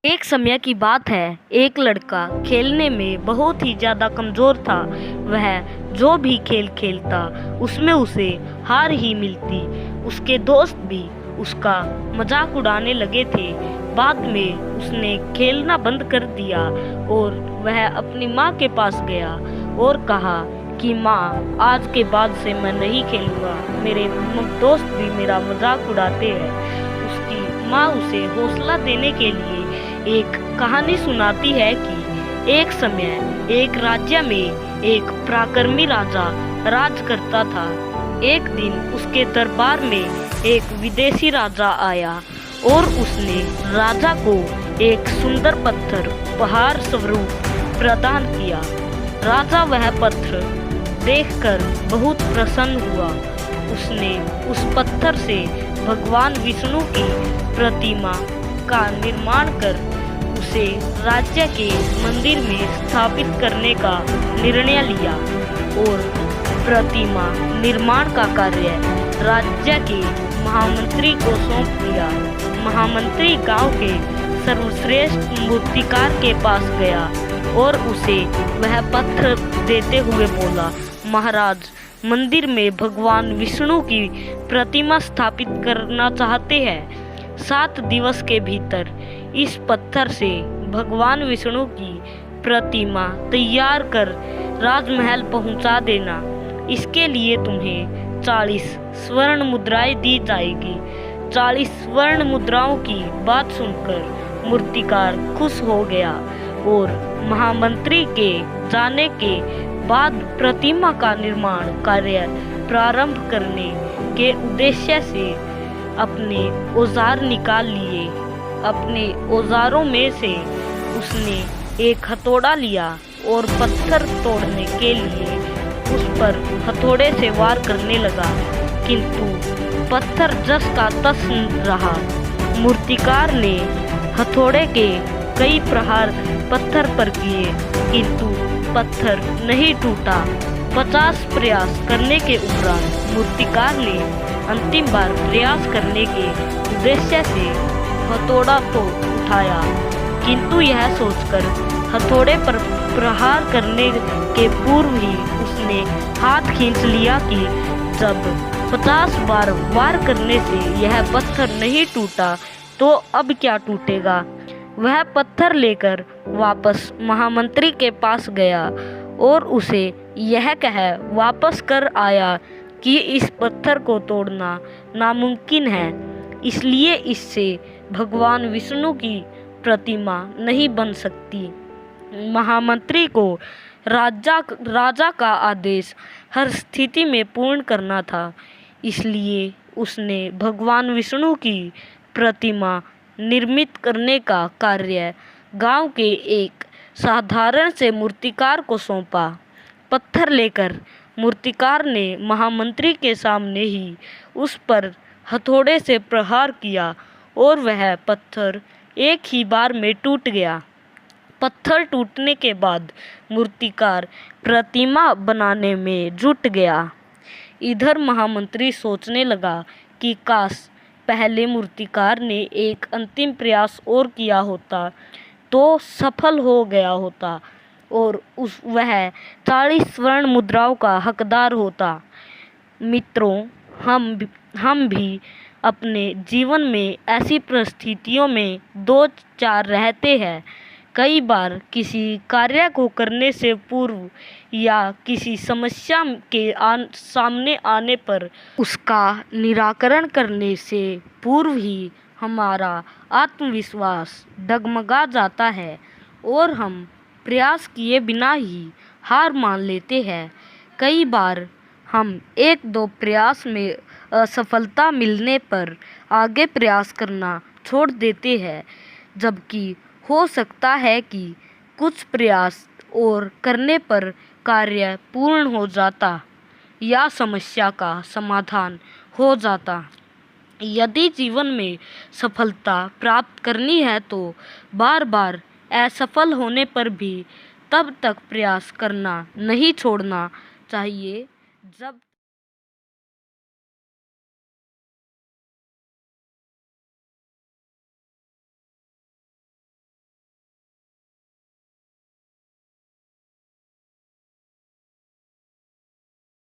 एक समय की बात है, एक लड़का खेलने में बहुत ही ज़्यादा कमज़ोर था। वह जो भी खेल खेलता उसमें उसे हार ही मिलती। उसके दोस्त भी उसका मजाक उड़ाने लगे थे। बाद में उसने खेलना बंद कर दिया और वह अपनी माँ के पास गया और कहा कि माँ, आज के बाद से मैं नहीं खेलूँगा, मेरे दोस्त भी मेरा मजाक उड़ाते हैं। उसकी माँ उसे हौसला देने के लिए एक कहानी सुनाती है कि एक समय एक राज्य में एक पराक्रमी राजा राज करता था। एक दिन उसके दरबार में एक विदेशी राजा आया और उसने राजा को एक सुंदर पत्थर उपहार स्वरूप प्रदान किया। राजा वह पत्थर देखकर बहुत प्रसन्न हुआ। उसने उस पत्थर से भगवान विष्णु की प्रतिमा का निर्माण कर उसे राज्य के मंदिर में स्थापित करने का निर्णय लिया और प्रतिमा निर्माण का कार्य राज्य के महामंत्री को सौंप दिया। महामंत्री गांव के सर्वश्रेष्ठ मूर्तिकार के पास गया और उसे वह पत्थर देते हुए बोला, महाराज, मंदिर में भगवान विष्णु की प्रतिमा स्थापित करना चाहते हैं। 7 दिवस के भीतर इस पत्थर से भगवान विष्णु की प्रतिमा तैयार कर राजमहल पहुंचा देना। इसके लिए तुम्हें 40 स्वर्ण मुद्राएं दी जाएगी। 40 स्वर्ण मुद्राओं की बात सुनकर मूर्तिकार खुश हो गया और महामंत्री के जाने के बाद प्रतिमा का निर्माण कार्य प्रारंभ करने के उद्देश्य से अपने औजार निकाल लिए। अपने औजारों में से उसने एक हथौड़ा लिया और पत्थर तोड़ने के लिए उस पर हथौड़े से वार करने लगा, किंतु पत्थर जस का तस रहा। मूर्तिकार ने हथौड़े के कई प्रहार पत्थर पर किए, किंतु पत्थर नहीं टूटा। 50 प्रयास करने के उपरांत मूर्तिकार ने अंतिम बार प्रयास करने के उद्देश्य से हथौड़ा तो उठाया, किंतु यह सोचकर हथौड़े पर प्रहार करने के पूर्व ही उसने हाथ खींच लिया कि जब 50 बार वार करने से यह पत्थर नहीं टूटा तो अब क्या टूटेगा। वह पत्थर लेकर वापस महामंत्री के पास गया और उसे यह कह वापस कर आया कि इस पत्थर को तोड़ना नामुमकिन है, इसलिए इससे भगवान विष्णु की प्रतिमा नहीं बन सकती। महामंत्री को राजा का आदेश हर स्थिति में पूर्ण करना था, इसलिए उसने भगवान विष्णु की प्रतिमा निर्मित करने का कार्य गांव के एक साधारण से मूर्तिकार को सौंपा। पत्थर लेकर मूर्तिकार ने महामंत्री के सामने ही उस पर हथौड़े से प्रहार किया और वह पत्थर एक ही बार में टूट गया। पत्थर टूटने के बाद मूर्तिकार प्रतिमा बनाने में जुट गया। इधर महामंत्री सोचने लगा कि काश पहले मूर्तिकार ने एक अंतिम प्रयास और किया होता तो सफल हो गया होता और वह 40 स्वर्ण मुद्राओं का हकदार होता। मित्रों, हम भी अपने जीवन में ऐसी परिस्थितियों में 2-4 रहते हैं। कई बार किसी कार्य को करने से पूर्व या किसी समस्या के सामने आने पर उसका निराकरण करने से पूर्व ही हमारा आत्मविश्वास डगमगा जाता है और हम प्रयास किए बिना ही हार मान लेते हैं। कई बार हम 1-2 प्रयास में असफलता मिलने पर आगे प्रयास करना छोड़ देते हैं, जबकि हो सकता है कि कुछ प्रयास और करने पर कार्य पूर्ण हो जाता या समस्या का समाधान हो जाता। यदि जीवन में सफलता प्राप्त करनी है तो बार बार असफल होने पर भी तब तक प्रयास करना नहीं छोड़ना चाहिए जब